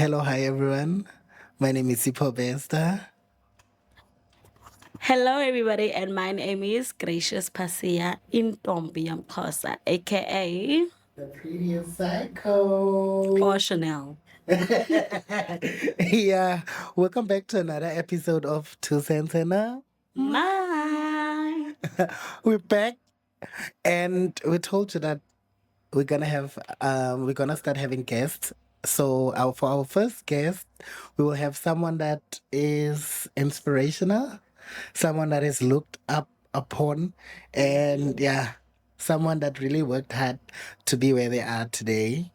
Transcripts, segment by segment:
Hello, hi everyone. My name is Paballelo. Hello, everybody, and my name is Gracious Pasia Intombi Yamkosa, aka The prettiest psycho. or Chanel. Yeah, welcome back to another episode of Two Cents and a Mine. We're back, and we told you that we're gonna start having guests. So for our first guest, we will have someone that is inspirational, someone that is looked up upon, and yeah, someone that really worked hard to be where they are today.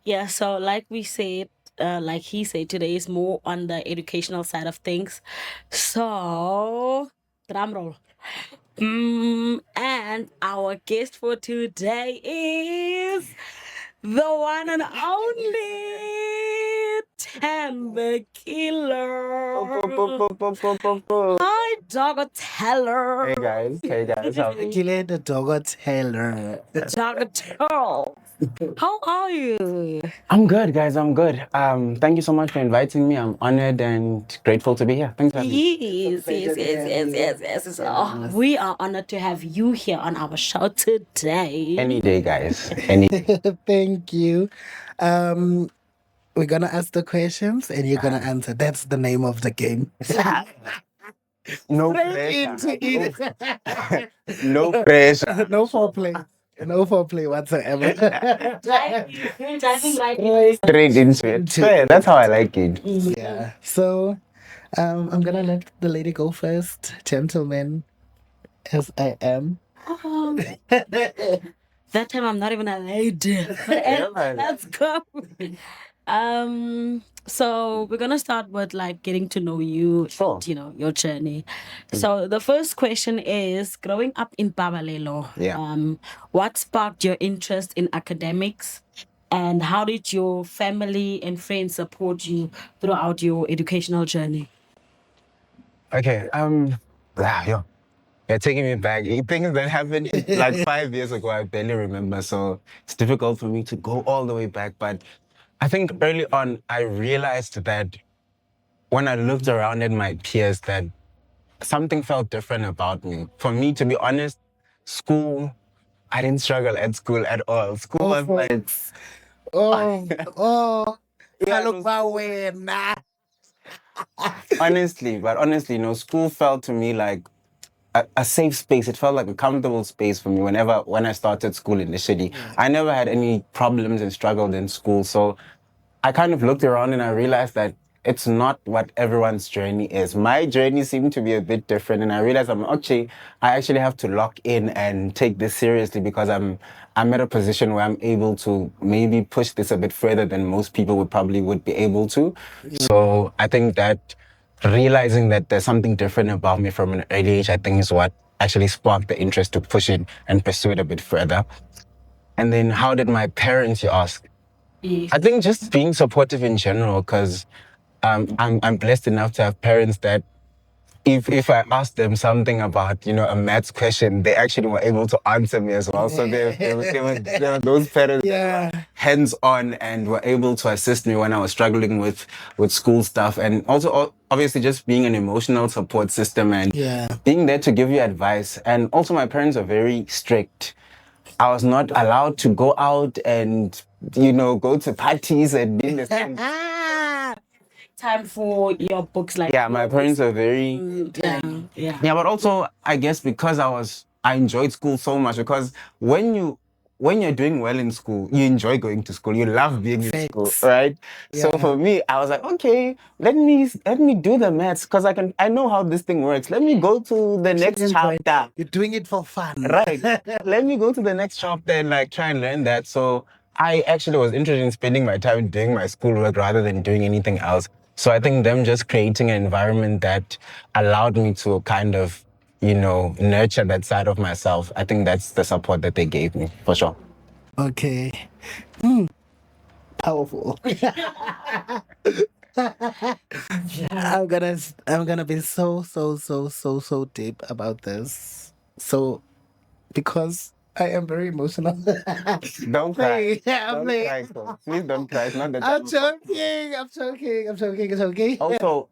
Yeah, so like we said, like he said, today is more on the educational side of things. So, drum roll. And our guest for today is the one and only Timber Killer. Hi, Dogger Teller. Hey guys, how are you? Kile the dog Taylor. Dogger Teller. How are you? I'm good, guys. I'm good. Thank you so much for inviting me. I'm honored and grateful to be here. Thanks for having me. Yes. Oh, we are honored to have you here on our show today. Any day, guys. Any. Thank you. We're gonna ask the questions and you're gonna answer. That's the name of the game. No Straight pressure. into it. No pressure. No foreplay. No foreplay whatsoever. Diving right in. Straight into it. Yeah, that's how I like it. Yeah. So, I'm gonna let the lady go first, gentlemen, as I am. That time I'm not even a lady. Let's go. So we're gonna start with like getting to know you, Sure. your journey. So the first question is, growing up in Paballelo, Yeah. what sparked your interest in academics, and how did your family and friends support you throughout your educational journey? Okay. Yo, you're taking me back. Things that happened like 5 years ago, I barely remember. So it's difficult for me to go all the way back. But I think early on, I realized that when I looked around at my peers, that something felt different about me. For me, to be honest, school, I didn't struggle at school at all. School was like, Oh, Yeah, it look was- my way, nah. honestly, school felt to me like a safe space. It felt like a comfortable space for me when I started school initially. I never had any problems and struggled in school. So I kind of looked around and I realized that it's not what everyone's journey is. My journey seemed to be a bit different, and I realized I actually have to lock in and take this seriously because I'm at a position where I'm able to maybe push this a bit further than most people would be able to. So I think that realizing that there's something different about me from an early age, I think is what actually sparked the interest to push it and pursue it a bit further. And then how did my parents, you ask? I think just being supportive in general, because I'm blessed enough to have parents that if I asked them something about a maths question, they actually were able to answer me as well. So they were those parents Yeah. hands on and were able to assist me when I was struggling with school stuff, and also obviously just being an emotional support system and Yeah. being there to give you advice. And also my parents are very strict. I was not allowed to go out and go to parties and be in the same. Time for your books, like Yeah, my parents are very yeah. but also I guess because I enjoyed school so much, because when you're doing well in school, you enjoy going to school. You love being in school, Facts. right? So Yeah. for me, I was like, okay, let me do the maths because I know how this thing works. Let me go to the next chapter. You're doing it for fun. Right. Let me go to the next chapter and like try and learn that. So I actually was interested in spending my time doing my schoolwork rather than doing anything else. So I think them just creating an environment that allowed me to kind of, nurture that side of myself. I think that's the support that they gave me, for sure. Okay. Powerful. I'm gonna be so deep about this. So because I am very emotional. Don't cry. I'm Don't playing. cry, so please don't cry. It's not the I'm time. joking. I'm joking. I'm joking. I'm joking. Also,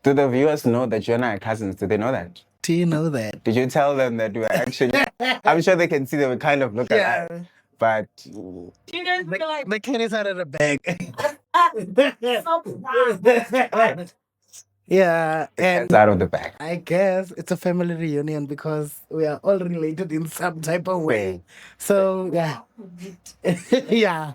do the viewers know that you and I are cousins? Do they know that? Do you know that? Did you tell them that we are actually? I'm sure they can see that we kind of look Yeah. alike. But You guys feel like The kid is out of the bag. Yeah, and it's out of the bag. I guess it's a family reunion because we are all related in some type of way. So yeah, yeah.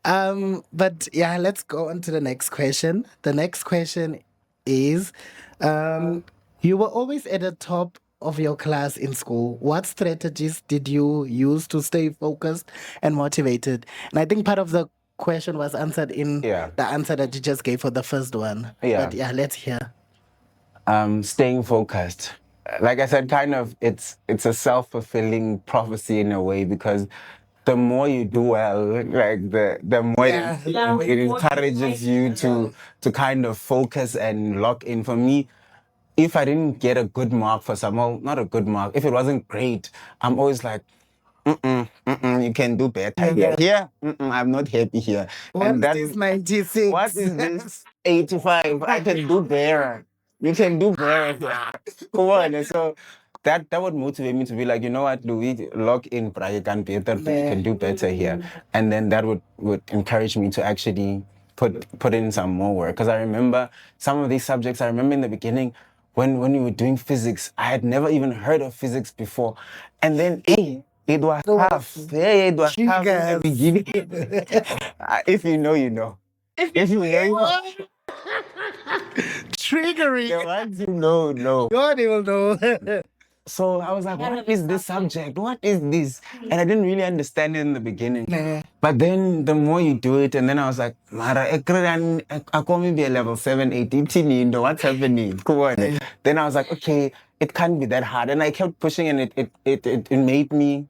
But yeah, let's go on to the next question. The next question is, you were always at the top of your class in school. What strategies did you use to stay focused and motivated? And I think part of the question was answered in Yeah. the answer that you just gave for the first one. Yeah. But yeah, let's hear. Staying focused. Like I said, kind of it's a self-fulfilling prophecy in a way, because the more you do well, like the more Yeah. it encourages you to kind of focus and lock in. For me, if I didn't get a good mark for some, well, not a good mark, if it wasn't great, I'm always like, you can do better here. Yeah, I'm not happy here. What is this 96? What is this 85? I can do better. You can do better. Come on. And so that would motivate me to be like, you know what, Louis, lock in, but you can better, but you can do better here. And then that would encourage me to actually put in some more work. Because I remember some of these subjects, I remember in the beginning when we were doing physics, I had never even heard of physics before. And then, hey, it was tough. Hey, it was tough in the beginning. If you know, you know. If you know, you know. Triggering. The ones you know. God will know. So I was like, what is this subject? What is this? And I didn't really understand it in the beginning. But then the more you do it, and then I was like, Mara, I can't be a level 7, 8, 18, what's happening? Come on. Then I was like, okay, it can't be that hard. And I kept pushing, and it made me,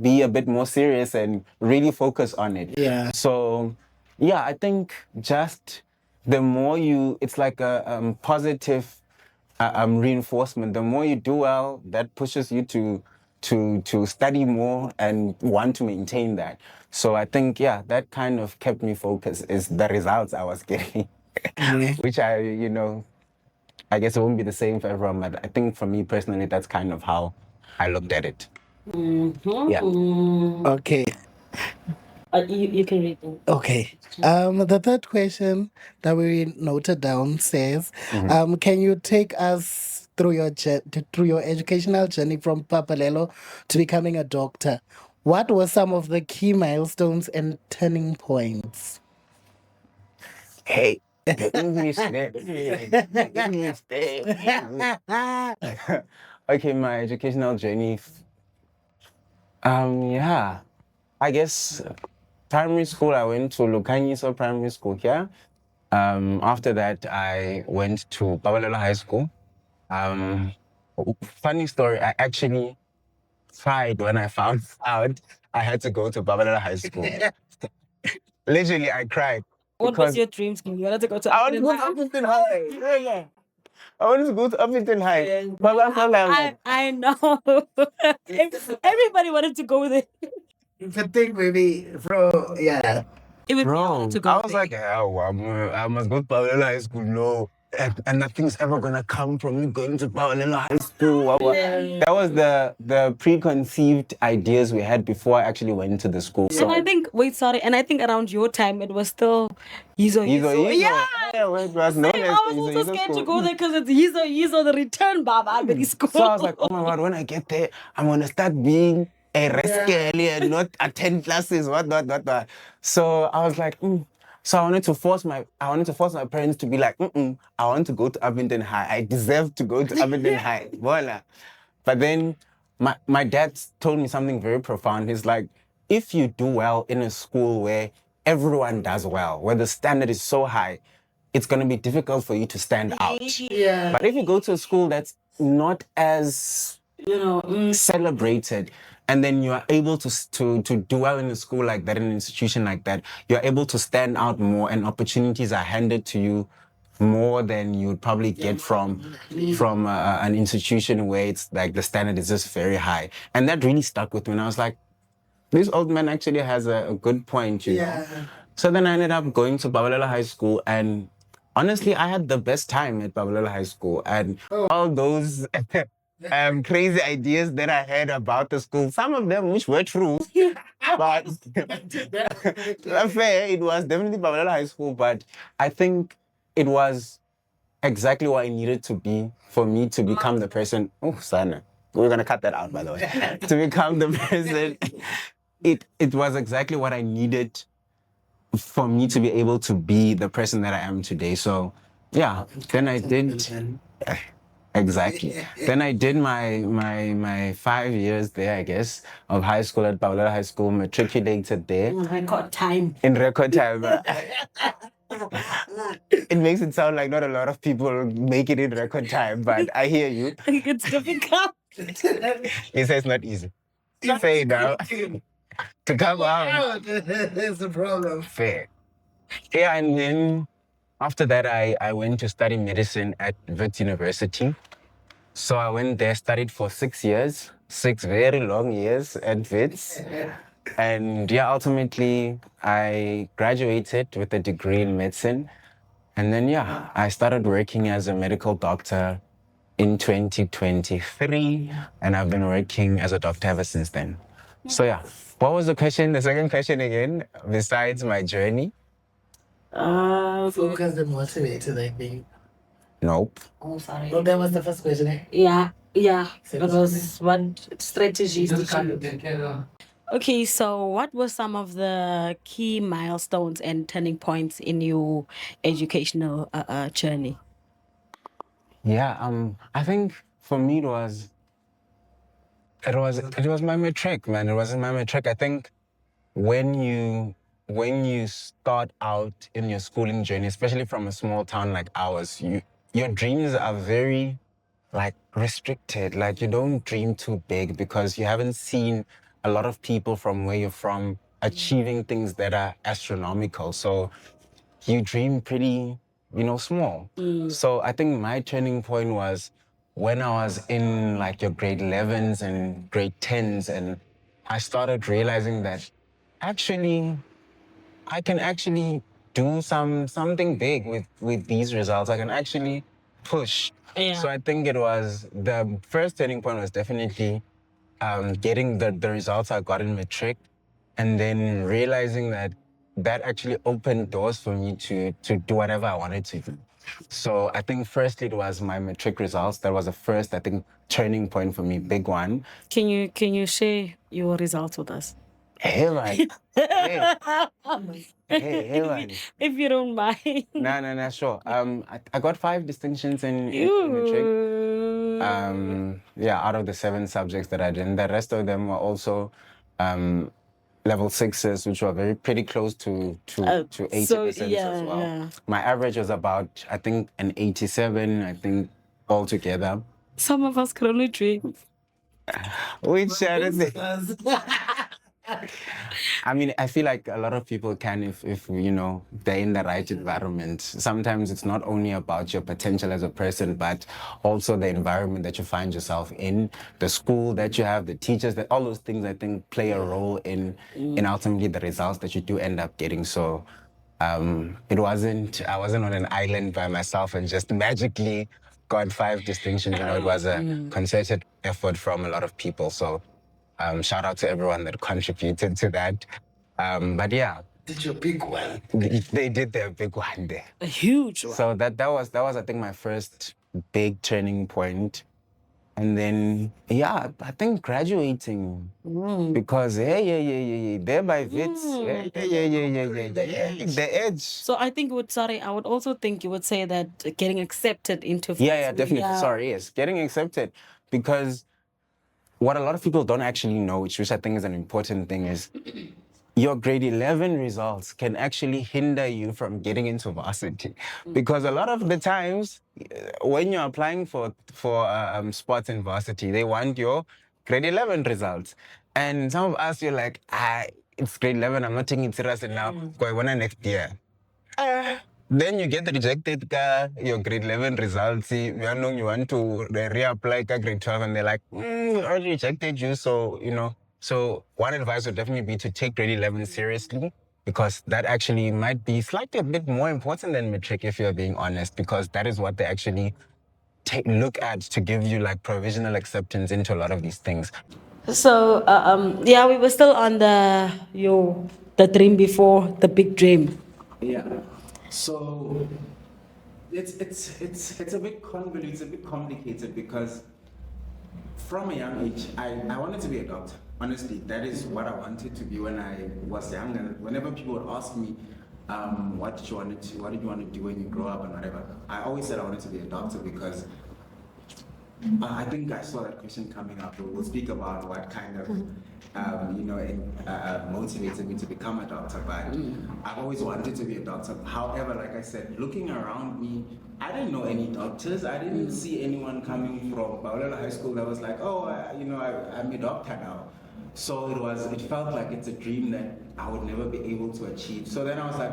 be a bit more serious and really focus on it. Yeah. So, yeah, I think just the more it's like a positive reinforcement. The more you do well, that pushes you to study more and want to maintain that. So I think, yeah, that kind of kept me focused, is the results I was getting, which I guess it won't be the same for everyone, but I think for me personally, that's kind of how I looked at it. Yeah. Okay. You can read them. Okay. The third question that we noted down says, can you take us through your educational journey from Paballelo to becoming a doctor? What were some of the key milestones and turning points? Hey, the English there. The English there. Okay, my educational journey. Yeah, I guess primary school, I went to Lukanyiso Primary School here. After that, I went to Paballelo High School. Funny story, I actually cried when I found out I had to go to Paballelo High School. Literally, I cried. What was your dream school? You wanted to go to I wanted to go to Upington High. Yeah. I wanted to go to Upington High. But I know. Everybody wanted to go there. I think maybe, bro, yeah. Even me, I bro, wanted to go I was there. like, oh, I must go to Paballelo High School. No. And nothing's ever gonna come from me going to Paballelo High School. That was the preconceived ideas we had before I actually went to the school. And I think, and I think around your time it was still Yizo. Yeah, it was known as I was also scared to go there because it's Yizo, the return Baba at school. So I was like, oh my God, when I get there, I'm gonna start being a rascal and not attend classes, what. So I was like, So I wanted to force my parents to be like, I want to go to Abingdon High. I deserve to go to Abingdon High. Voila. But then my dad told me something very profound. He's like, if you do well in a school where everyone does well, where the standard is so high, it's going to be difficult for you to stand out. Yeah. But if you go to a school that's not as celebrated, and then you are able to do well in a school like that, in an institution like that, you're able to stand out more, and opportunities are handed to you more than you'd probably get from an institution where it's like the standard is just very high. And that really stuck with me. And I was like, this old man actually has a good point, you know. So then I ended up going to Paballelo High School, and honestly, I had the best time at Paballelo High School. And all those crazy ideas that I had about the school, some of them which were true, but fair, it was definitely Paballelo High School. But I think it was exactly what I needed to be for me to become the person. Oh, Sana, we're gonna cut that out, by the way. To become the person, it was exactly what I needed for me to be able to be the person that I am today. So, yeah. Then I did exactly. Then I did my 5 years there, I guess, of high school at Paballelo High School. Matriculated there In record time. in record time. It makes it sound like not a lot of people make it in record time, but I hear you. It's difficult. He says it's not easy. Fair now. To come out. That's the problem. Fair. Yeah, and then after that, I went to study medicine at Wits University. So I went there, studied for 6 years, 6 very long years at Wits. And yeah, ultimately, I graduated with a degree in medicine. And then, yeah, I started working as a medical doctor in 2023. And I've been working as a doctor ever since then. So, yeah. What was the question? The second question again, besides my journey? Focused and motivated, I think. Nope. Oh, sorry. Well, that was the first question, eh? Yeah. It was what strategies did you? Okay, so what were some of the key milestones and turning points in your educational journey? Yeah, I think for me it was my matric, man. It wasn't my matric. I think when you start out in your schooling journey, especially from a small town like ours, your dreams are very like restricted. Like you don't dream too big because you haven't seen a lot of people from where you're from achieving things that are astronomical. So you dream pretty, small. So I think my turning point was when I was in like your grade 11s and grade 10s, and I started realizing that actually I can actually do something big with these results. I can actually push. Yeah. So I think it was the first turning point was definitely getting the results I got in matric, and then realizing that actually opened doors for me to do whatever I wanted to do. So I think firstly it was my matric results. That was the first, I think, turning point for me, big one. Can you share your results with us? Hey, man. Hey, man. If you don't mind. No, sure. I got 5 distinctions in matric. Yeah, out of the 7 subjects that I did. And the rest of them were also level 6s, which were pretty close to 80% as well. Yeah. My average was about, I think, an 87, I think, altogether. Some of us could only dream. Which I mean, I feel like a lot of people can if they're in the right environment. Sometimes it's not only about your potential as a person, but also the environment that you find yourself in, the school that you have, the teachers, that all those things I think play a role in ultimately the results that you do end up getting. So I wasn't on an island by myself and just magically got 5 distinctions. It was a concerted effort from a lot of people. So shout out to everyone that contributed to that. But yeah. Did your big one. They did their big one there. A huge one. So that was I think my first big turning point. And then yeah, I think graduating. Because there by Wits. The edge. So I think I would also think you would say that getting accepted into Wits. Yeah, definitely. Yeah. Sorry, yes. Getting accepted. Because what a lot of people don't actually know, which I think is an important thing, is your grade 11 results can actually hinder you from getting into varsity. Because a lot of the times, when you're applying for spots in varsity, they want your grade 11 results. And some of us, you're like, it's grade 11, I'm not taking it seriously now. Go next year. Then you get rejected ka your grade 11 results. You want to reapply ka grade 12 and they're like, we already rejected you. So, so one advice would definitely be to take grade 11 seriously because that actually might be slightly a bit more important than matric if you're being honest, because that is what they actually look at to give you like provisional acceptance into a lot of these things. So, yeah, we were still on the dream before the big dream. Yeah. So it's a bit convoluted, it's a bit complicated because from a young age, I wanted to be a doctor. Honestly, that is what I wanted to be when I was young. And whenever people would ask me, what did you want to do when you grow up and whatever, I always said I wanted to be a doctor because I think I saw that question coming up. We'll speak about what kind of, motivated me to become a doctor. But I've always wanted to be a doctor. However, like I said, looking around me, I didn't know any doctors. I didn't see anyone coming from Paballelo High School that was like, oh, I'm a doctor now. So it felt like it's a dream that I would never be able to achieve. So then I was like,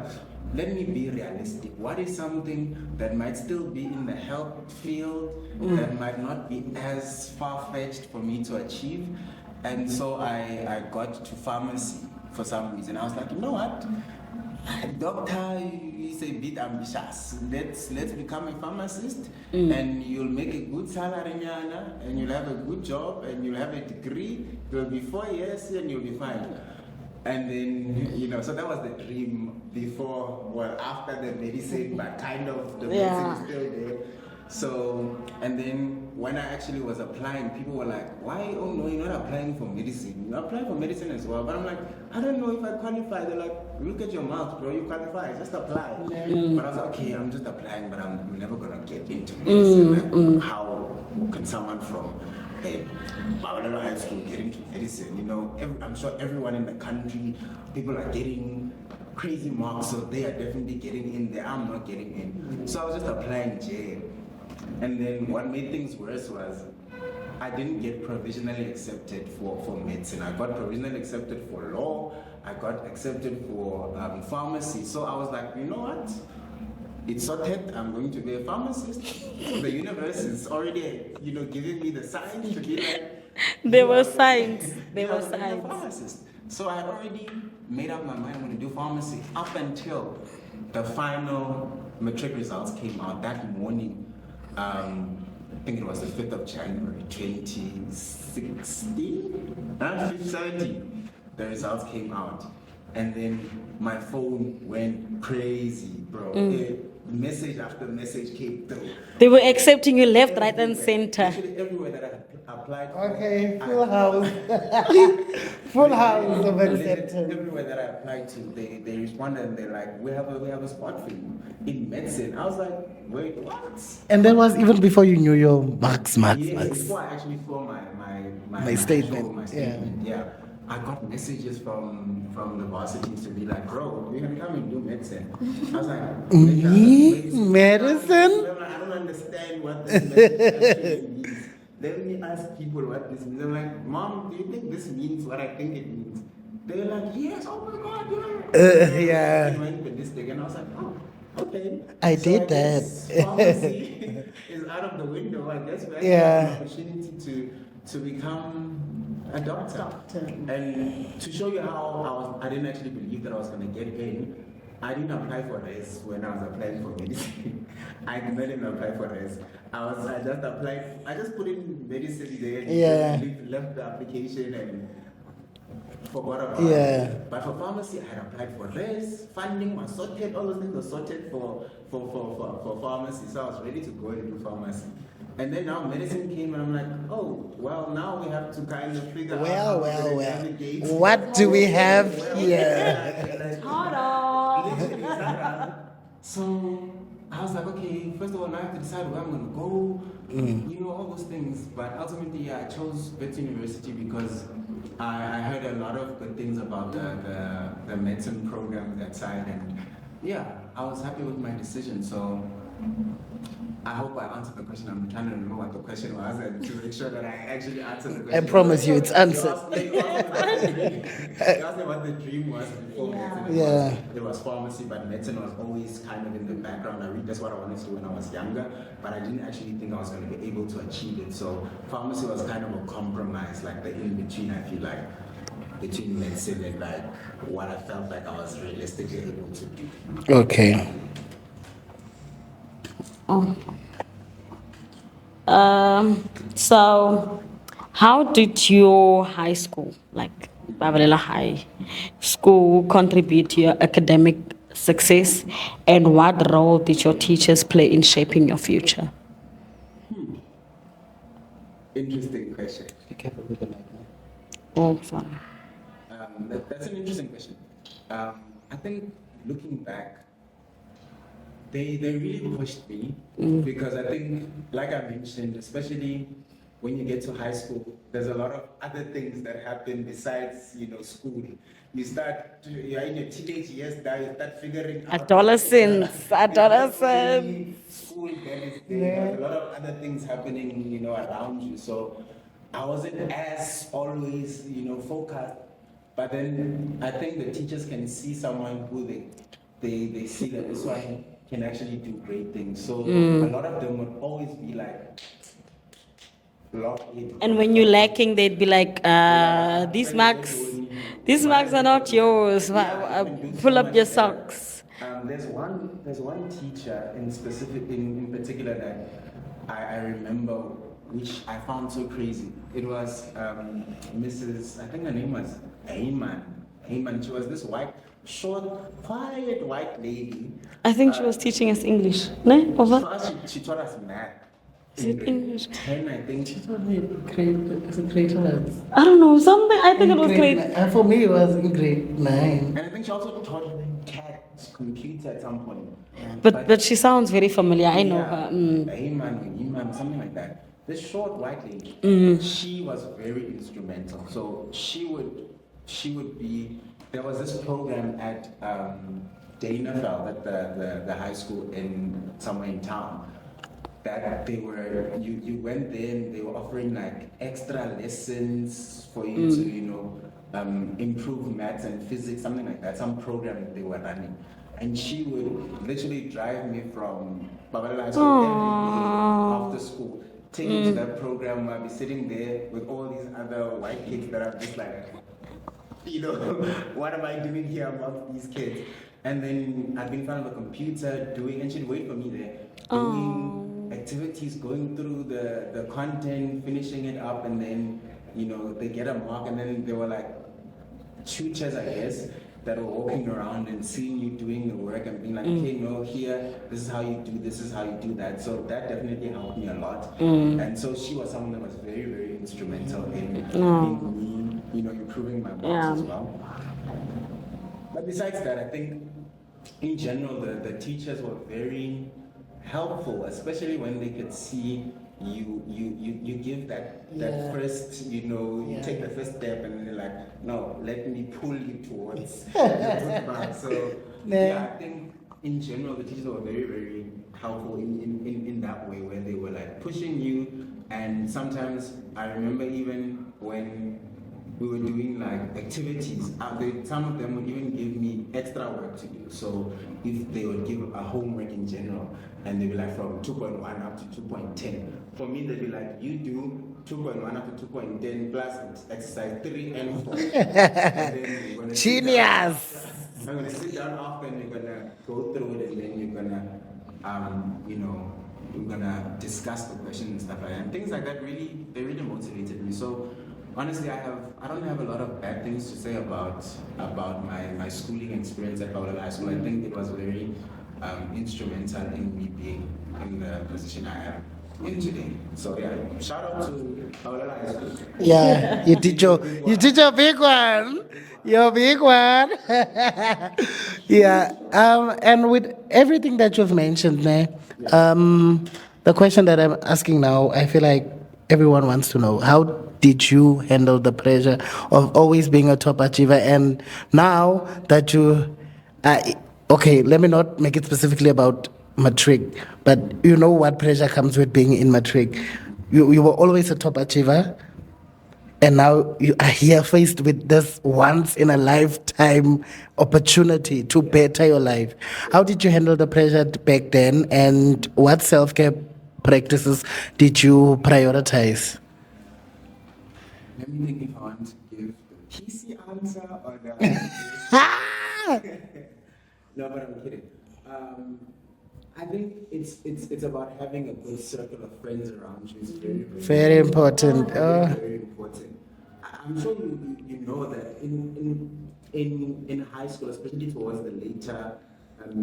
let me be realistic. What is something that might still be in the health field that might not be as far-fetched for me to achieve? And so I got to pharmacy for some reason. I was like, you know what? Doctor is a bit ambitious. Let's become a pharmacist and you'll make a good salary and you'll have a good job and you'll have a degree. It will be 4 years and you'll be fine. And then, so that was the dream after the medicine, but kind of the medicine is still there. So, and then when I actually was applying, people were like, why? Oh no, you're not applying for medicine. You're applying for medicine as well. But I'm like, I don't know if I qualify. They're like, look at your mouth, bro, you qualify, just apply. But I was like, okay, I'm just applying, but I'm never going to get into medicine. How can someone from Paballelo High School get into medicine? I'm sure everyone in the country, people are getting crazy marks, so they are definitely getting in there. I'm not getting in. So I was just applying J. And then what made things worse was I didn't get provisionally accepted for medicine. I got provisionally accepted for law. I got accepted for pharmacy. So I was like, you know what? It's sorted. I'm going to be a pharmacist. The universe is already, giving me the signs to be like. There were signs. There were A signs. pharmacist. So I already made up my mind I'm going to do pharmacy up until the final matric results came out that morning. I think it was the 5th of January 2016, 5:30. The results came out. And then my phone went crazy, bro. Message after message came through. They were accepting you left, right, and center. Actually, everywhere that I had applied for. Okay, full house. Full house of acceptance. Everywhere that I applied to, they responded and they're like, we have a spot for you in medicine. I was like, wait, what? And that was even before you knew your marks. Yes, before I actually saw my statement. Yeah. I got messages from the varsity to be like, bro, we're gonna come and do medicine. I was like, medicine? I don't understand what this medicine actually means. Let me ask people what this means. I'm like, Mom, do you think this means what I think it means? They were like, yes, oh my God, yeah. And went with this thing, and I was like, oh, okay. I did that. Pharmacy is out of the window. I guess we actually have an opportunity to become a doctor. And to show you how I didn't actually believe that I was going to get in, I didn't apply for this when I was applying for medicine. I did not even apply for this. I just applied. I just put in medicine there. And left the application and forgot about it. But for pharmacy, I had applied for this. Funding was sorted. All those things were sorted for pharmacy. So I was ready to go and do pharmacy. And then now medicine came and I'm like, oh, well, now we have to kind of figure out how to navigate. What do we have here? Hold on. So I was like, okay, first of all, now I have to decide where I'm going to go, all those things. But ultimately, I chose Wits University because I heard a lot of good things about the medicine program that side. And yeah, I was happy with my decision. So I hope I answered the question. I'm trying to remember what the question was and to make sure that I actually answered the I question. promise you it's answered. You asked me what the dream was before medicine. Yeah. It was pharmacy, but medicine was always kind of in the background. That's what I wanted to do when I was younger, but I didn't actually think I was going to be able to achieve it. So pharmacy was kind of a compromise, like the in-between, I feel like, between medicine and like what I felt like I was realistically able to do. Okay. So, how did your high school, like Paballelo High School, contribute to your academic success, and what role did your teachers play in shaping your future? Interesting question. Oh, sorry. That's an interesting question. I think looking back, they really pushed me because I think, like I mentioned, especially when you get to high school, there's a lot of other things that happen besides, school. You're in your teenage years now, you start figuring out Adolescence. school that is there. There's a lot of other things happening, around you. So I wasn't as always, focused. But then I think the teachers can see someone who they see that this one can actually do great things. So a lot of them would always be like, lock in. And when you're lacking, they'd be like, these marks are not yours. Pull up your socks. There's one teacher in particular that I remember, which I found so crazy. It was Mrs. I think her name was Ayman. She was this short, quiet white lady. I think she was teaching us English. No? Over? For us, she taught us math. Is it English? 10, I think. Grade 11. I don't know, something. I think it was great. For me, it was in grade 9. And I think she also taught CAT, computer at some point. But she sounds very familiar. I know her. Iman, something like that. This short white lady, she was very instrumental. So she would be. There was this program at Danafel, at the high school somewhere in town, that they were, you went there and they were offering like extra lessons for you to, improve maths and physics, something like that, some program that they were running. And she would literally drive me from Paballelo High School every day after school, take me to that program where I'd be sitting there with all these other white kids that are just like, what am I doing here amongst these kids? And then I'd be in front of a computer and she'd wait for me there, doing activities, going through the content, finishing it up, and then, they get a mark, and then there were like tutors, I guess, that were walking around and seeing you doing the work and being like, okay, here, this is how you do this, is how you do that. So that definitely helped me a lot. And so she was someone that was very, very instrumental in me, improving my marks as well. But besides that, I think in general, the teachers were very helpful, especially when they could see you give that first, you take the first step, and then they're like, no, let me pull you towards the good mark. So I think in general the teachers were very, very helpful in that way, where they were like pushing you. And sometimes I remember even when we were doing like activities, some of them would even give me extra work to do. So if they would give a homework in general, and they'd be like from 2.1 up to 2.10. For me, they'd be like, you do 2.1 up to 2.10 plus exercise 3 and 4. And Genius! I'm going to sit down after, and you're going to go through it, and then you're going to, we're going to discuss the questions and stuff like that. And things like that they really motivated me. So honestly, I don't have a lot of bad things to say about my schooling experience at Paballelo High School. I think it was very instrumental in me being in the position I am in today. So shout out to Paballelo High School. Yeah, you did your big one. Your big one. And with everything that you've mentioned, the question that I'm asking now, I feel like everyone wants to know, how did you handle the pressure of always being a top achiever? And now that you, okay, let me not make it specifically about matric, but you know what pressure comes with being in matric. You were always a top achiever, and now you are here faced with this once in a lifetime opportunity to better your life. How did you handle the pressure back then, and what self-care practices did you prioritize? Let me think if I want to give the PC answer or the. No, but I'm kidding. I think it's about having a good circle of friends around you. It's Very important. very important. I'm sure you know that in high school, especially towards the later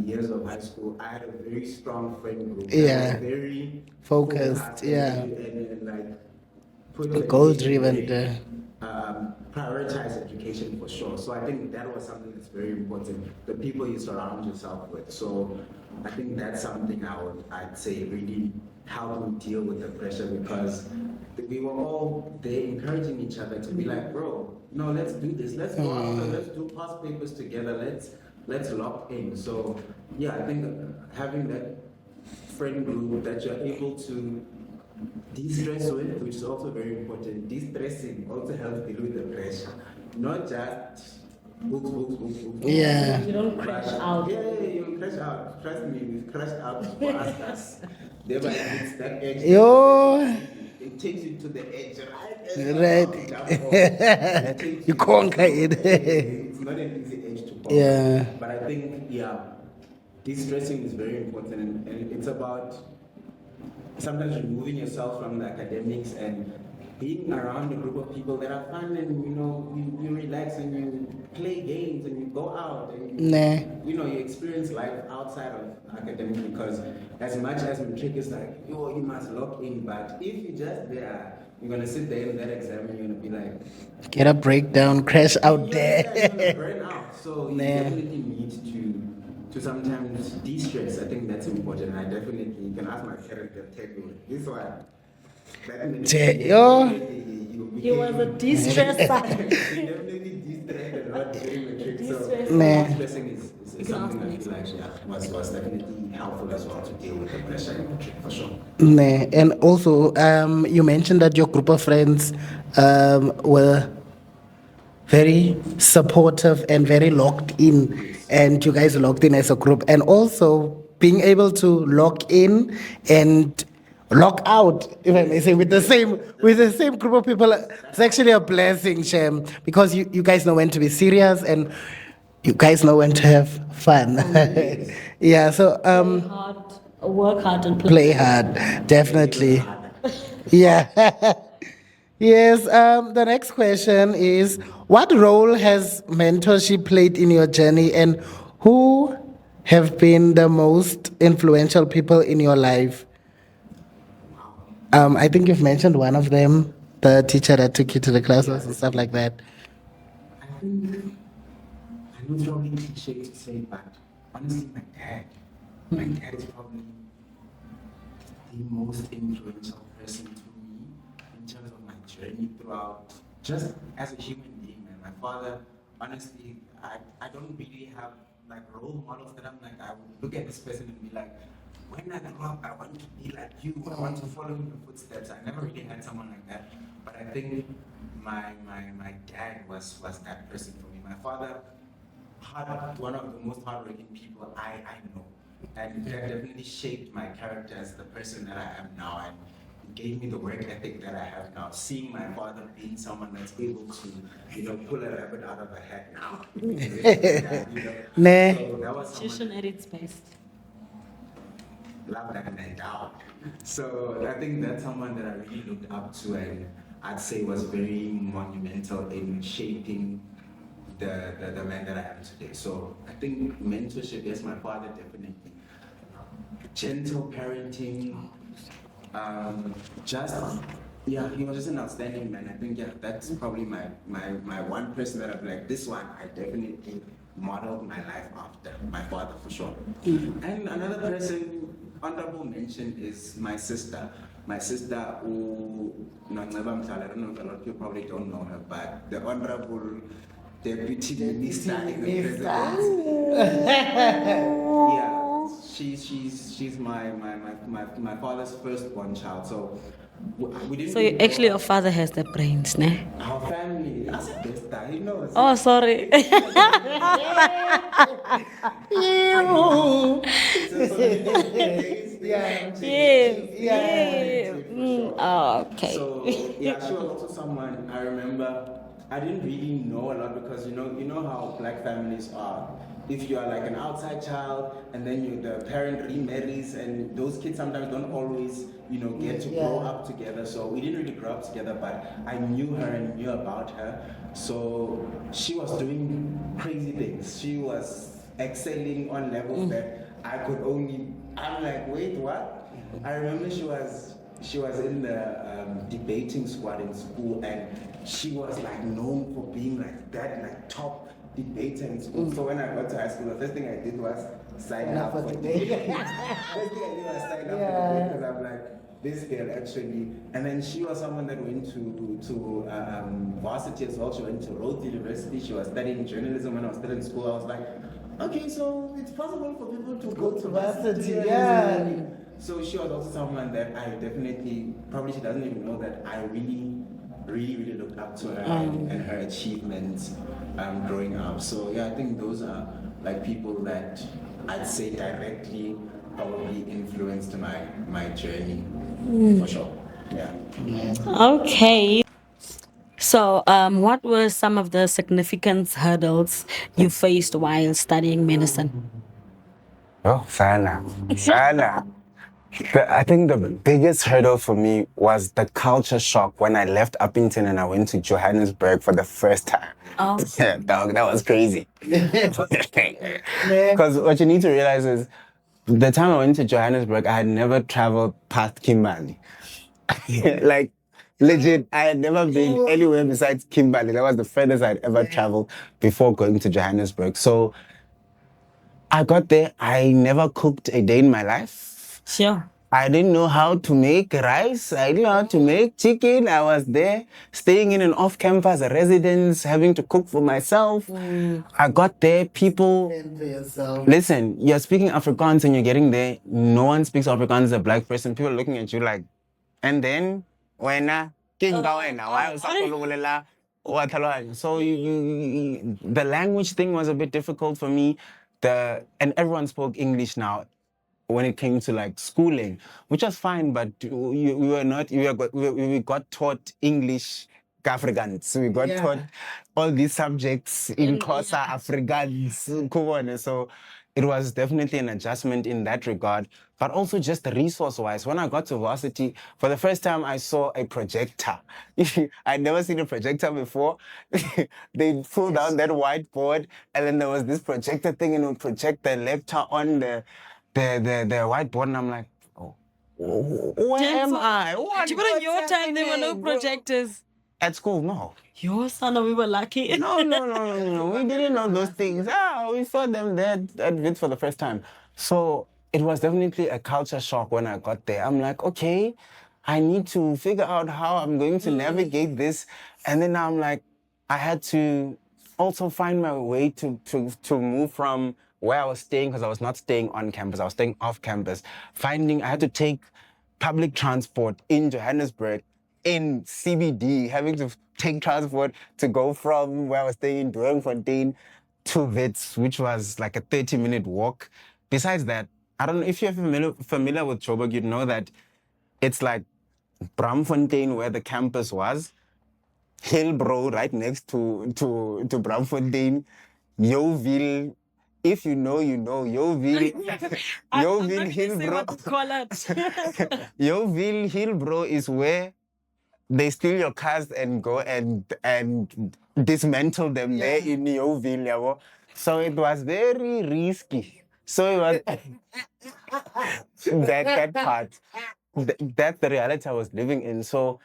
years of high school, I had a very strong friend group. Yeah. Very Focused, yeah. and like put Goal-driven. prioritize education for sure. So I think that was something that's very important. The people you surround yourself with. So I think that's something I'd say really helped me deal with the pressure, because we were all there encouraging each other to be like, bro, no, let's do this. Let's go out and let's do past papers together. Let's lock in. So yeah, I think having that friend group that you're able to de-stress with, which is also very important. De-stressing also helps deal with the pressure. Not just books. Yeah. You don't crash out. Yeah, you crash out. Trust me, we've crashed out for us. Thereby it's that edge. Yo. It takes you to the edge, Right. You conquer it. It's not an easy edge to conquer. Yeah. But I think, de-stressing is very important, and it's about sometimes removing yourself from the academics and being around a group of people that are fun, and you relax and you play games and you go out and you experience life outside of academics, because as much as matric is like, you must lock in, but if you just there, you're gonna sit there in that exam and you're gonna be like, get a breakdown, crash out there. You're gonna burn out. So you definitely need to sometimes de-stress. I think that's important. I definitely, you can ask my character, tell you this one. He was a de-stressor. He definitely de-stressed a lot during matric. So de-stressing is something that I feel like was definitely helpful as well to deal with the pressure in matric, for sure. And also, you mentioned that your group of friends were very supportive and very locked in, and you guys locked in as a group, and also being able to lock in and lock out, if I may say, with the same group of people. It's actually a blessing, Shem, because you guys know when to be serious and you guys know when to have fun. Yeah, so work hard and play hard, definitely. Yeah. Yes, the next question is, what role has mentorship played in your journey, and who have been the most influential people in your life? I think you've mentioned one of them, the teacher that took you to the classes and stuff like that. I think, I know it's probably cliche to say, but honestly, my dad is probably the most influential person to me in terms of my journey throughout, just as a human being. And my father, honestly, I don't really have like role models that I'm like, I would look at this person and be like, when I grow up, I want to be like you. I want to follow in your footsteps. I never really had someone like that. But I think my dad was that person for me. My father, one of the most hardworking people I know. And that definitely shaped my character as the person that I am now. And it gave me the work ethic that I have now. Seeing my father being someone that's able to, pull a rabbit out of a hat now. So that was institution at its best. Love that man down. So I think that's someone that I really looked up to, and I'd say was very monumental in shaping the man that I am today. So I think mentorship, yes, my father definitely. Gentle parenting, he was just an outstanding man. I think that's probably my one person that I'm like, this one I definitely modeled my life after, my father for sure. And another person, honorable mention, is my sister. My sister, who, I don't know if a lot of you probably don't know her, but the honorable deputy minister in the president. she's my father's firstborn child. So we didn't. So really actually, grow your father has the brains, ne? up. Our family, that's the best guy, he knows. Oh, sorry. Yeah. Yes. Yeah. Oh, okay. So yeah, she was also someone I remember. I didn't really know a lot because you know how black families are. If you are like an outside child and then the parent remarries, and those kids sometimes don't always get to grow up together. So we didn't really grow up together, but I knew her and knew about her. So she was doing crazy things. She was excelling on levels that I could only. I'm like, wait, what? I remember she was in the debating squad in school, and she was like known for being like that, like top debater in school. So when I got to high school, the first thing I did was sign up for debate. First thing I did was sign up for debate because I'm like, this girl actually. And then she was someone that went to varsity as well. She went to Rhodes University. She was studying journalism when I was still in school. I was like, okay, so it's possible for people to go to varsity. Yeah. So she was also someone that I definitely, probably she doesn't even know that I really looked up to her and her achievements growing up. So yeah, I think those are like people that I'd say directly probably influenced my journey for sure. Yeah. Okay. So, what were some of the significant hurdles you faced while studying medicine? Oh, sana. I think the biggest hurdle for me was the culture shock when I left Uppington and I went to Johannesburg for the first time. Oh. Yeah, dog, that was crazy. Because what you need to realize is the time I went to Johannesburg, I had never traveled past Kimberley. Like, legit, I had never been anywhere besides Kimberley. That was the furthest I'd ever traveled before going to Johannesburg. So I got there, I never cooked a day in my life. Sure. I didn't know how to make rice. I didn't know how to make chicken. I was there staying in an off-campus residence, having to cook for myself. I got there, people... Listen, you're speaking Afrikaans and you're getting there. No one speaks Afrikaans as a black person. People are looking at you like, and then, wena, so the language thing was a bit difficult for me. And everyone spoke English now when it came to like schooling, which was fine, but we got taught English Afrikaans. We got taught all these subjects in Xhosa Afrikaans. Kubona. So it was definitely an adjustment in that regard, but also just resource-wise. When I got to varsity, for the first time, I saw a projector. I'd never seen a projector before. They pulled down that whiteboard, and then there was this projector thing, and it would project the lecture on the whiteboard, and I'm like, oh, where am I? What? But in your time, there were no projectors. At school, no. Your son, we were lucky. No. We didn't know those things. We saw them there at Wits for the first time. So it was definitely a culture shock when I got there. I'm like, okay, I need to figure out how I'm going to navigate this. And then I'm like, I had to also find my way to move from where I was staying, because I was not staying on campus, I was staying off campus. I had to take public transport in Johannesburg, in CBD, having to take transport to go from where I was staying in Doornfontein to Wits, which was like a 30-minute walk. Besides that, I don't know if you're familiar with Joburg, you'd know that it's like Bramfontein, where the campus was, Hillbrow right next to Bramfontein, Yeoville. If you know, you know. Yeoville, Yeoville, Hillbrow. Yeoville, Hillbrow is where they steal your cars and go and dismantle them there in Yeoville. Yeah. So it was very risky. So it was that part. That's the reality I was living in. So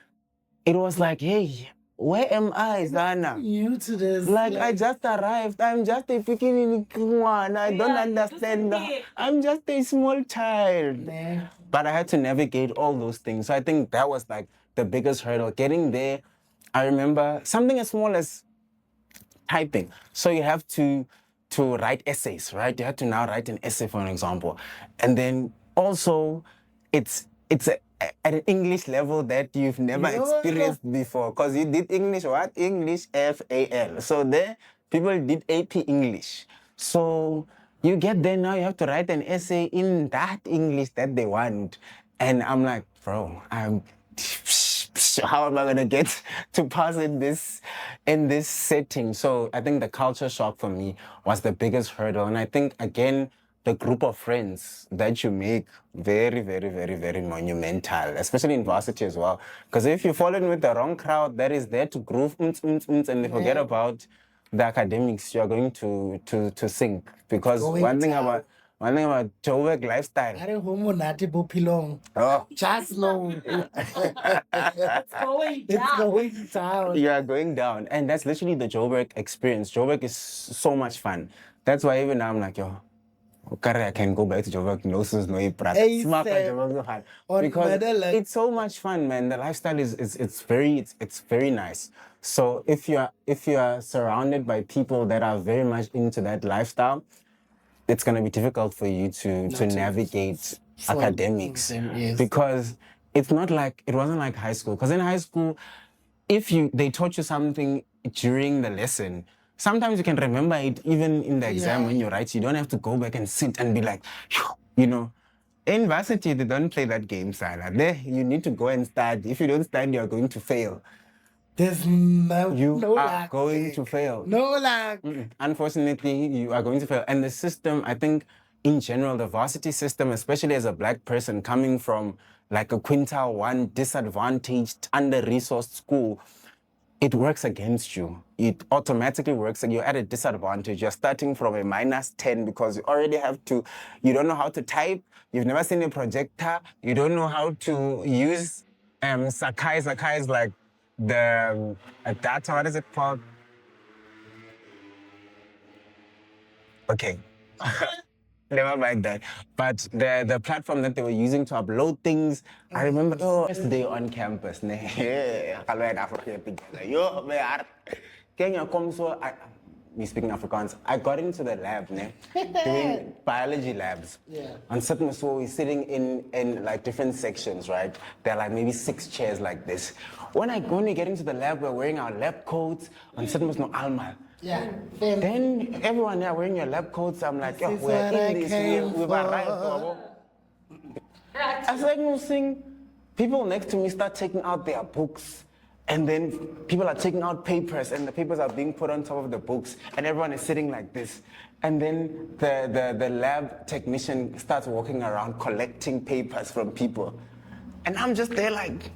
it was like, hey, where am I, Zana? New to this. Like, I just arrived. I'm just a picking one. I don't understand. I'm just a small child. But I had to navigate all those things. So I think that was like the biggest hurdle. Getting there, I remember something as small as typing. So you have to to write essays, right? You had to now write an essay, for an example. And then also, it's at an English level that you've never experienced before. Because you did English, what? English FAL. So there, people did AP English. So you get there now, you have to write an essay in that English that they want. And I'm like, bro, how am I gonna get to pass in this setting? So I think the culture shock for me was the biggest hurdle. And I think again, the group of friends that you make very, very, very, very monumental, especially in varsity as well. Because if you fall in with the wrong crowd that is there to groove and they forget about the academics, you are going to sink. Because one thing about Joburg lifestyle. Oh. Just know. It's going down. It's going down. You are going down. And that's literally the Joburg experience. Joburg is so much fun. That's why even now I'm like, yo, okay, I can go back to Joburg. No sense, no because it's so much fun, man. The lifestyle is very nice. So if you are surrounded by people that are very much into that lifestyle, it's going to be difficult for you to navigate academics. Yes. Because it wasn't like high school. Because in high school, they taught you something during the lesson, sometimes you can remember it even in the exam when you write. You don't have to go back and sit and be like, you know. In varsity, they don't play that game, Sarah. There, you need to go and study. If you don't study, you're going to fail. There's no luck. Going to fail. No luck. Unfortunately, you are going to fail. And the system, I think, in general, the varsity system, especially as a black person coming from like a quintile 1 disadvantaged, under-resourced school, it works against you. It automatically works and you're at a disadvantage. You're starting from a -10 because you already you don't know how to type. You've never seen a projector. You don't know how to use Sakai. Sakai is like the data, what is it called? Okay. Never mind that. But the platform that they were using to upload things, I remember, first day on campus. Me speaking Afrikaans, I got into the lab, doing biology labs. Yeah. On certain floor, we're sitting in like different sections, right? There are like maybe 6 chairs like this. When we get into the lab, we're wearing our lab coats. On certain no alma. Yeah. Then everyone there wearing your lab coats. I'm like, yo, we're in this. We've arrived. As I'm saying, people next to me start taking out their books. And then people are taking out papers and the papers are being put on top of the books and everyone is sitting like this. And then the lab technician starts walking around collecting papers from people. And I'm just there like,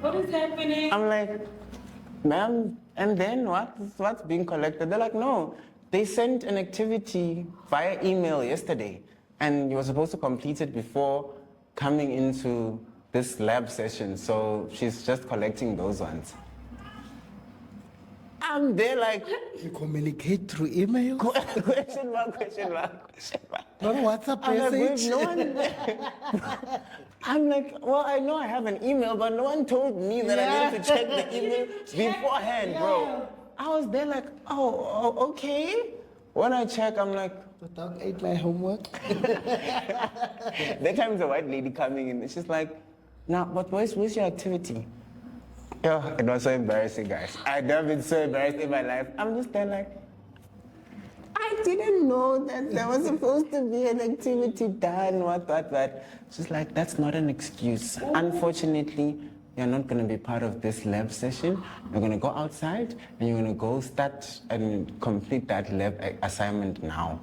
what is happening? I'm like, ma'am, and then what's being collected? They're like, no, they sent an activity via email yesterday and you were supposed to complete it before coming into this lab session, so she's just collecting those ones. I'm there like... You communicate through email? Question mark. Not WhatsApp message? I'm like, well, I know I have an email, but no one told me that I needed to check the email beforehand, bro. I was there like, oh, okay. When I check, I'm like... The dog ate my homework. That time there's a white lady coming in, and she's like, now, but where's your activity? Yeah, it was so embarrassing, guys. I've never been so embarrassed in my life. I'm just there like, I didn't know that there was supposed to be an activity done, what. She's like, that's not an excuse. Unfortunately, you're not going to be part of this lab session. You're going to go outside and you're going to go start and complete that lab assignment now.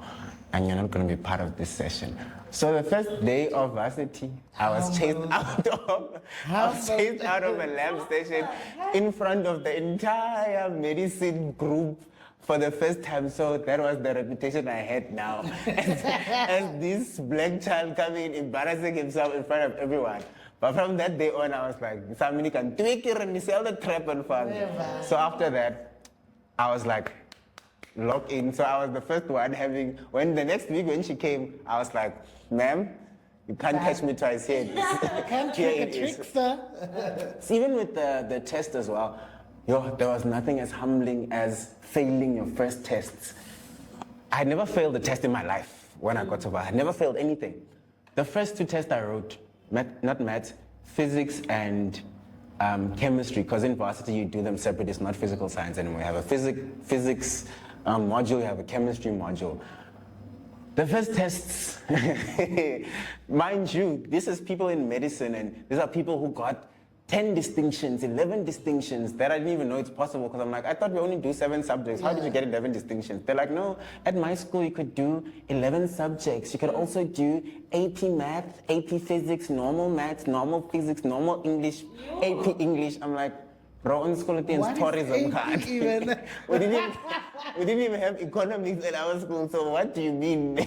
And you're not going to be part of this session. So the first day of varsity, I was chased out of a lab station in front of the entire medicine group for the first time. So that was the reputation I had now. as this black child coming embarrassing himself in front of everyone. But from that day on, I was like, somebody can tweak it and sell the trap and fun. So after that, I was like, locked in. So I was the first one when the next week when she came, I was like, ma'am, you can't catch me twice here. Can't trick a trickster. Even with the test as well, there was nothing as humbling as failing your first tests. I never failed a test in my life when I got to varsity. I never failed anything. The first 2 tests I wrote, not maths, physics and chemistry, because in varsity you do them separate. It's not physical science anymore. You have a physics module, you have a chemistry module. The first tests, mind you, this is people in medicine, and these are people who got 10 distinctions, 11 distinctions that I didn't even know it's possible, because I'm like, I thought we only do 7 subjects. How did you get 11 distinctions? They're like, no, at my school you could do 11 subjects. You could also do AP math, AP physics, normal maths, normal physics, normal English, AP English. I'm like, bro, in school it's tourism card. we didn't even have economics at our school, so what do you mean?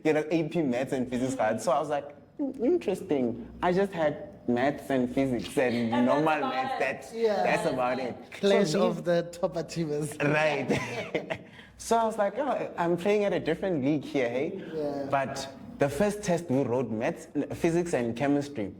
AP maths and physics card. So I was like, interesting. I just had maths and physics and normal maths. That's about it. Clash of the top achievers. Right. So I was like, oh, I'm playing at a different league here, hey? Yeah. But the first test we wrote maths, physics and chemistry.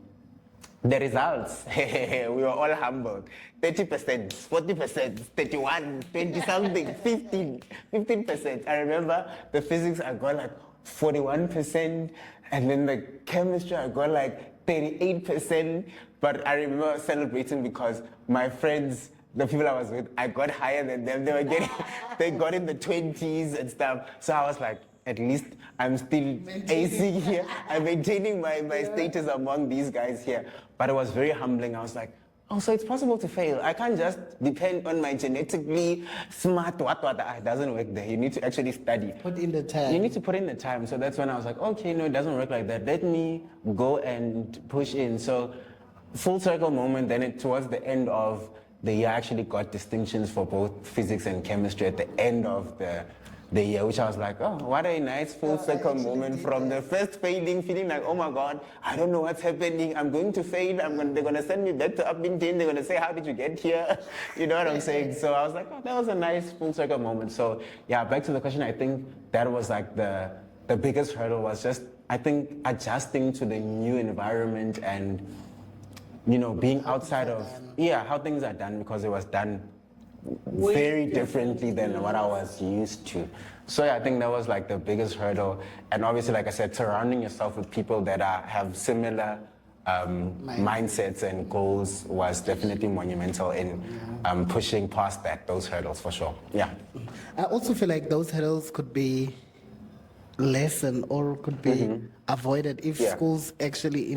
The results, we were all humbled. 30%, 40%, 31, 20 something, 15%. I remember the physics I got like 41%, and then the chemistry I got like 38%. But I remember celebrating because my friends, the people I was with, I got higher than them. They got in the 20s and stuff. So I was like, at least I'm still acing here. I'm maintaining my status among these guys here. But it was very humbling. I was like, oh, so it's possible to fail. I can't just depend on my genetically smart what. It doesn't work there. You need to actually study. Put in the time. You need to put in the time. So that's when I was like, okay, no, it doesn't work like that. Let me go and push in. So full circle moment, then towards the end of the year, I actually got distinctions for both physics and chemistry at the end of the year, which I was like, oh, what a nice full circle moment from the first failing, feeling like, oh my God, I don't know what's happening. I'm going to fail. They're going to send me back to Upington. They're going to say, how did you get here? You know what I'm saying? So I was like, oh, that was a nice full circle moment. So yeah, back to the question, I think that was like the biggest hurdle was just, I think, adjusting to the new environment and, being outside of, how things are done, because it was done very differently than what I was used to. So yeah, I think that was like the biggest hurdle. And obviously, like I said, surrounding yourself with people that have similar mindsets and goals was definitely monumental in pushing past those hurdles for sure. Yeah. I also feel like those hurdles could be lessened or could be avoided if schools actually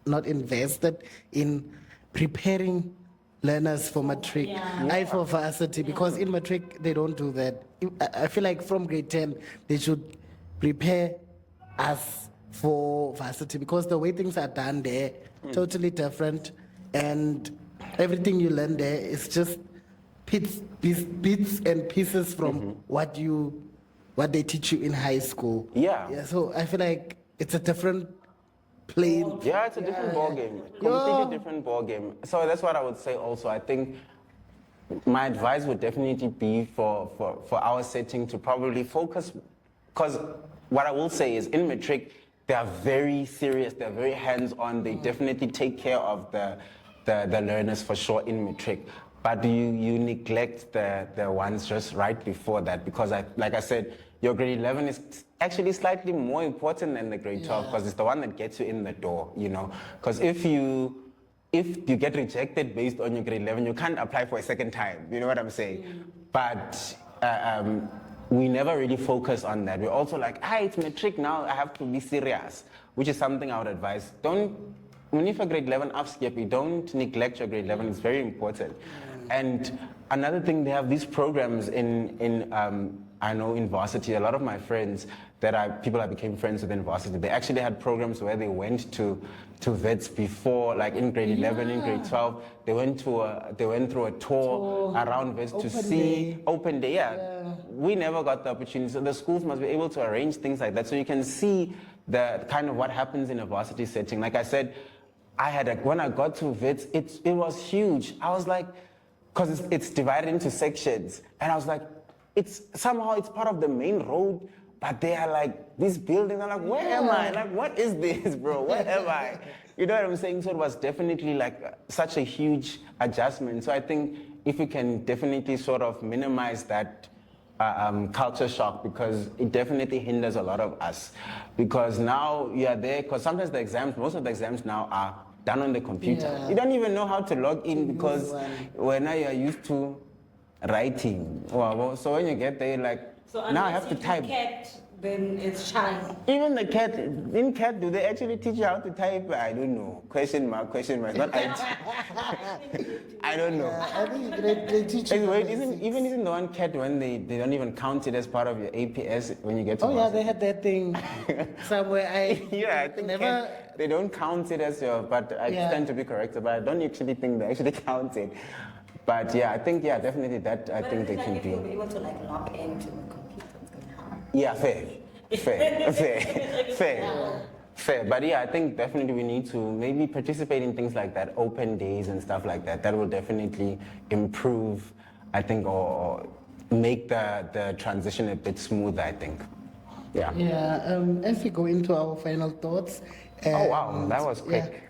not invested in preparing learners for matric, for varsity, because in matric they don't do that. I feel like from grade 10 they should prepare us for varsity, because the way things are done there totally different, and everything you learn there is just bits and pieces from what they teach you in high school. So I feel like it's a different plane. Yeah, it's a different ball game. Completely different ball game. So that's what I would say also. I think my advice would definitely be for our setting to probably focus, because what I will say is in matric, they are very serious, they're very hands-on, they definitely take care of the learners for sure in matric. But you neglect the ones just right before that, because like I said, your grade 11 is actually slightly more important than the grade 12, because it's the one that gets you in the door, Because if you get rejected based on your grade 11, you can't apply for a second time, you know what I'm saying? But we never really focus on that. We're also like, it's matric now, I have to be serious, which is something I would advise. When you for grade 11 upskip, don't neglect your grade 11, it's very important. And another thing, they have these programs I know in varsity, a lot of my friends people I became friends with in varsity, they actually had programs where they went to vets before, like in grade 11, in grade 12, they went through a tour around vets to see open day. We never got the opportunity, so the schools must be able to arrange things like that so you can see the kind of what happens in a varsity setting. Like I said, when I got to vets, it was huge. I was like, because it's divided into sections, and I was like, somehow it's part of the main road, but they are like these buildings. I'm like, where am I? Like, what is this, bro? Where am I? You know what I'm saying? So it was definitely like such a huge adjustment. So I think if we can definitely sort of minimize that culture shock, because it definitely hinders a lot of us. Because now you are there, because sometimes most of the exams now are done on the computer. Yeah. You don't even know how to log in because one. when now you are used to writing. So when you get there, like, So now I have to type. Cat, then it's shy. Even the cat, in cat, do they actually teach you how to type? I don't know. Question mark, not IT. I don't know. I think they teach you. Wait, isn't the one cat when they don't even count it as part of your APS when you get to Oh yeah, they had that thing somewhere. Yeah, I think they don't count it as your, but I stand to be corrected, but I don't actually think they actually count it. But yeah, I think, definitely that I think they can If you'll do. be able to like log into the computer, it's gonna help. Yeah, fair. But yeah, I think definitely we need to maybe participate in things like that, open days and stuff like that. That will definitely improve, I think, or make the transition a bit smoother, I think. Yeah. Yeah. As we go into our final thoughts. Oh wow, that was quick.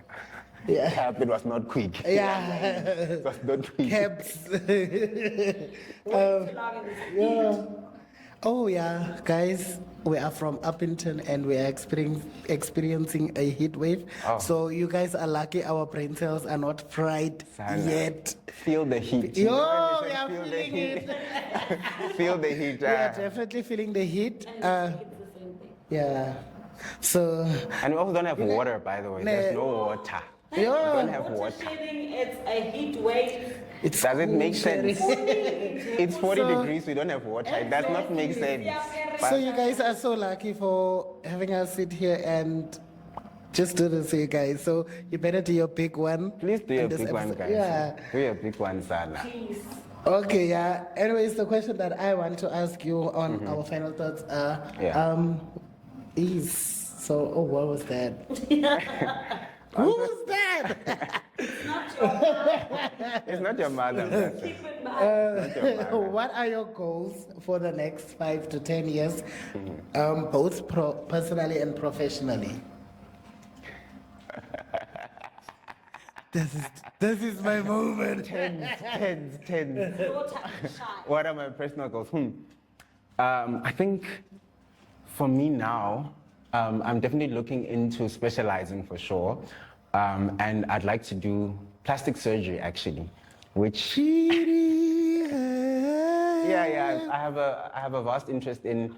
Yeah. Yeah. It was not quick. Yeah. It was not quick. Caps. Yeah. Oh yeah, guys, we are from Uppington and we are experiencing a heat wave. Oh. So you guys are lucky our brain cells are not fried Sana. yet. Feel the heat. Yo, You know when we you are said feel the feeling heat? it. Feel the heat. We are definitely feeling the heat. It's the same thing. Yeah. So And we also don't have water, by the way. There's no water. We don't have Water water. shedding, it's a heat wave. it's Does it cool make sense? sharing. It's 40 So- degrees, we don't have water. It does not make sense. So But you guys are so lucky for having us sit here and just do this, you guys. So you better do your big one. please do in your this big one, episode. guys. Yeah. Do your big one, Sana. Please. Okay, yeah. Anyways, the question that I want to ask you on our final thoughts are, is, so, oh, what was that? Who was that? It's not your mother. Keep in mind. What are your goals for the next 5 to 10 years, both personally and professionally? This is my moment. Tens. No time to shy. What are my personal goals? I think for me now, I'm definitely looking into specializing for sure. And I'd like to do plastic surgery actually, which I have a vast interest in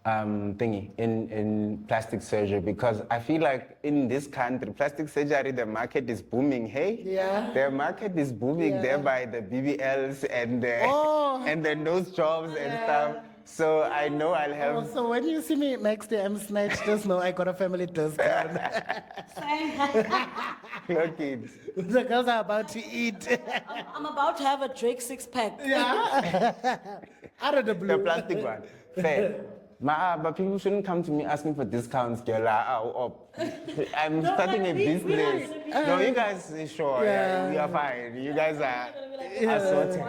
in plastic surgery, because I feel like in this country, plastic surgery, the market is booming. Hey, Yeah. the market is booming Yeah. there by the BBLs and the Oh. and the nose jobs and stuff. So I know I'll have. Oh, so when you see me next day, I'm snatched. Just know I got a family discount. Look it. The girls are about to eat. I'm about to have a Drake six pack. Out of the The blue. plastic one. Fair. But people shouldn't come to me asking for discounts, girl. I'm starting a business. No, you guys, sure, we are fine. You guys are sorted.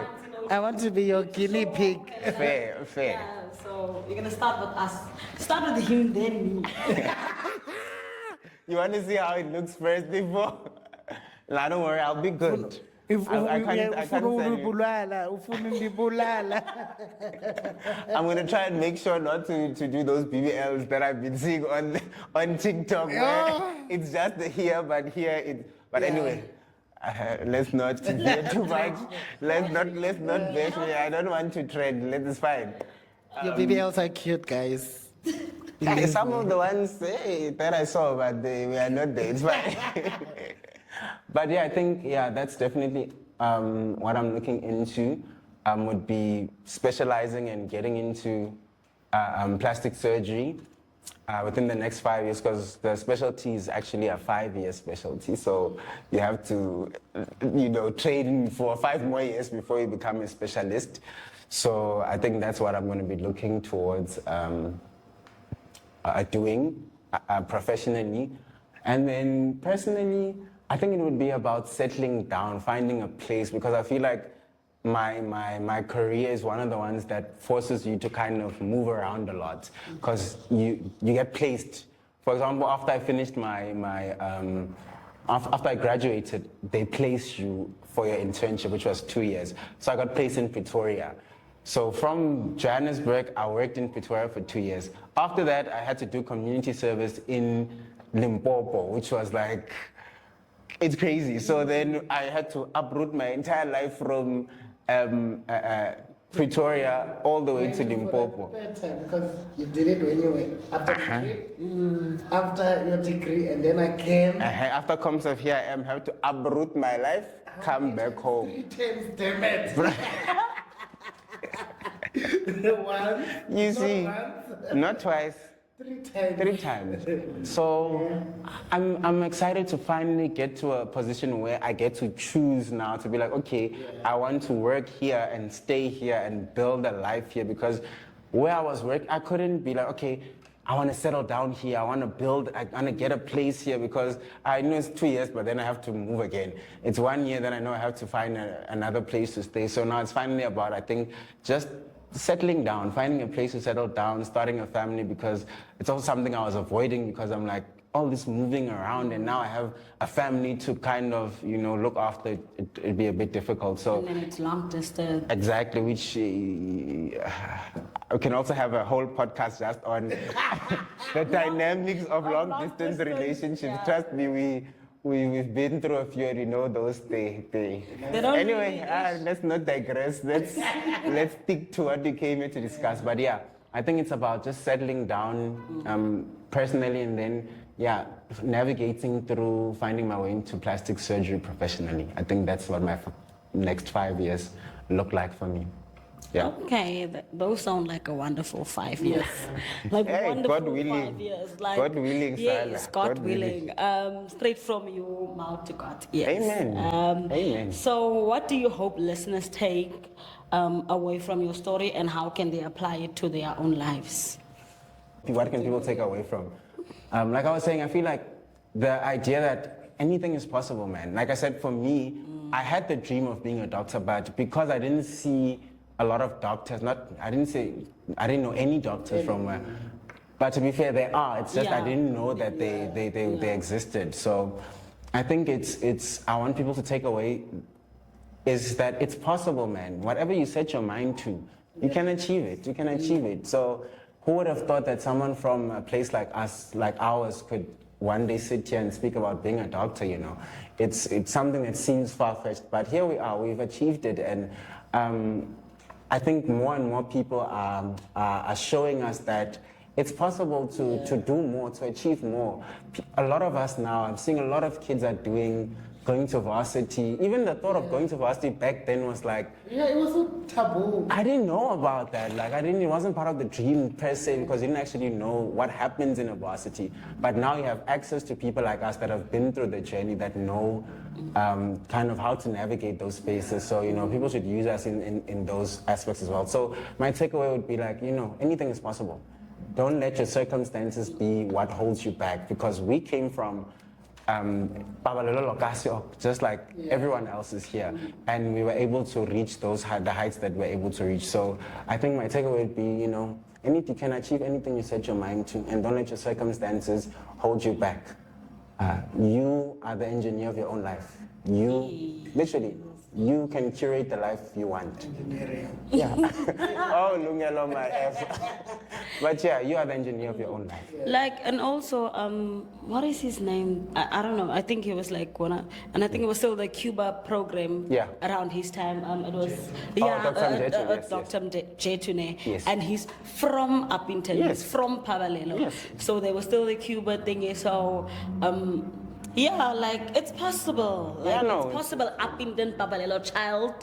I want to be your guinea pig. Fair. Yeah, so you're gonna start with us. Start with him, then me. You want to see how it looks first before? Nah, don't worry, I'll be good. I can't tell you. I'm gonna try and make sure not to do those BBLs that I've been seeing on TikTok. Where it's just the here, but here it. But anyway, let's not get too much. Let's not bash me. I don't want to trend. It's fine. Your BBLs are cute, guys. Some of the ones that I saw, but they were not there. It's fine. But yeah, I think that's definitely what I'm looking into. Would be specializing and getting into plastic surgery within the next 5 years, because the specialty is actually a 5-year specialty. So you have to, train for 5 more years before you become a specialist. So I think that's what I'm going to be looking towards doing professionally. And then personally, I think it would be about settling down, finding a place, because I feel like my career is one of the ones that forces you to kind of move around a lot, because you get placed. For example, after I finished after I graduated, they placed you for your internship, which was 2 years. So I got placed in Pretoria. So from Johannesburg, I worked in Pretoria for 2 years. After that, I had to do community service in Limpopo, which was like, it's crazy. So then I had to uproot my entire life from Pretoria all the way to Limpopo. Because you did it when you were after your degree, and then again. After comes of here, I am have to uproot my life, come back home. 3 times, damn it. Once, You see, once, not twice. 3 times. 3 times. So I'm excited to finally get to a position where I get to choose now to be like, okay, I want to work here and stay here and build a life here, because where I was working, I couldn't be like, okay, I want to settle down here. I want to get a place here, because I know it's 2 years, but then I have to move again. It's 1 year, then I know I have to find another place to stay. So now it's finally about, I think, just settling down, finding a place to settle down, starting a family, because it's also something I was avoiding, because I'm like, all this moving around, and now I have a family to kind of, look after. It'd be a bit difficult. So and then it's long distance. Exactly, which we can also have a whole podcast just on the dynamics of long distance relationships. Yeah. Trust me, we've been through a few, and we know those they. don't Anyway, really let's not digress. Let's stick to what we came here to discuss. But yeah, I think it's about just settling down personally, and then navigating through finding my way into plastic surgery professionally. I think that's what my next 5 years look like for me. Yeah. Okay, those sound like a wonderful 5 years. Like Hey, wonderful God willing. 5 years. Like, God willing, yes, Sarah. God, God willing. Straight from you, mouth to God. Yes. Amen. Amen. So, what do you hope listeners take away from your story, and how can they apply it to their own lives? What can people take away from? Like I was saying, I feel like the idea that anything is possible, man. Like I said, for me, I had the dream of being a doctor, but because I didn't see a lot of doctors, I didn't know any doctors from where. But to be fair, they are. It's just I didn't know that they existed. So I think I want people to take away is that it's possible, man. Whatever you set your mind to, you can achieve it. You can achieve it. So who would have thought that someone from a place like us, like ours, could one day sit here and speak about being a doctor, It's something that seems far-fetched, but here we are, we've achieved it. And I think more and more people are showing us that it's possible to do more, to achieve more. A lot of us now, I'm seeing a lot of kids are going to varsity. Even the thought of going to varsity back then was like, it was a taboo. I didn't know about that. Like it wasn't part of the dream per se, because you didn't actually know what happens in a varsity. But now you have access to people like us that have been through the journey, that know kind of how to navigate those spaces. So, people should use us in those aspects as well. So my takeaway would be like, anything is possible. Don't let your circumstances be what holds you back, because we came from Paballelo Lokasio, just like everyone else is here, and we were able to reach the heights that we're able to reach. So I think my takeaway would be, you can achieve anything you set your mind to, and don't let your circumstances hold you back. You are the engineer of your own life. Literally, you can curate the life you want. Engineering. Yeah. Oh, Lungelo, my F. But yeah, you are the engineer of your own life. Like, and also, what is his name? I don't know. I think he was like and I think it was still the Cuba program. Yeah. Around his time, it was Dr. Jetune, Yes. And he's from Upington. Yes. He's from Paballelo. Yes. So there was still the Cuba thingy. So. Like it's possible. It's possible. Upington Paballelo child,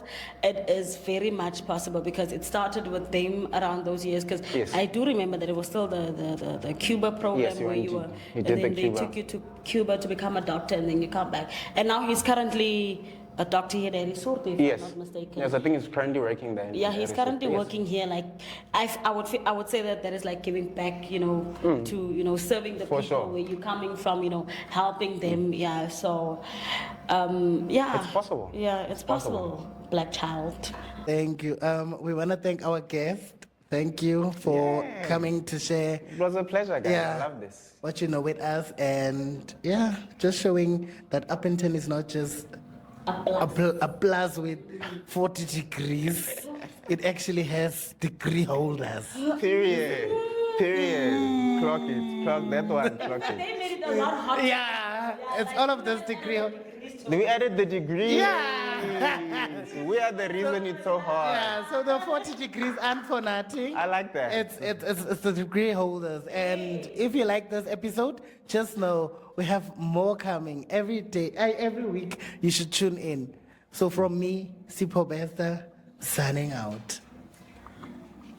it is very much possible, because it started with them around those years. Because I do remember that it was still the Cuba program where you were, and then they took you to Cuba to become a doctor, and then you come back. And now he's currently a doctor here at Resort, if I'm not mistaken. Yes, I think he's currently working there. Yeah, he's currently working here. Like, I would say that is like giving back, to serving the people where you're coming from, helping them. Yeah, so it's possible. Yeah, it's possible. Black child. Thank you. We want to thank our guest. Thank you for coming to share. It was a pleasure, guys. I love this. What you know with us, and just showing that Uppington is not just a plus with 40 degrees. It actually has degree holders. Period. Period. Clock it. Clock that one. Clock it. They made it a lot hotter. Yeah, it's all of those degree. We added the degree. Yeah. We are the reason it's so hard. Yeah, so the 40 degrees aren't for nothing. I like that. It's the degree holders. And if you like this episode, just know we have more coming every day, every week. You should tune in. So from me, Sipho Besta, signing out.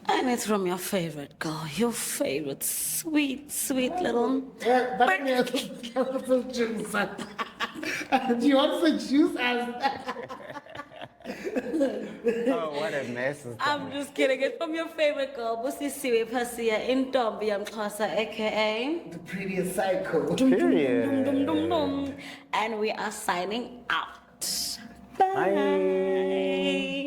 And it's from your favorite girl, your favorite sweet, sweet little. Yeah, but we also juice. Do you want to juice us? Oh, what a mess. I'm just kidding. It's from your favorite girl, Busisiwe Pasia in Dombi Yamxhosa, aka The prettiest psycho. Period. And we are signing out. Bye.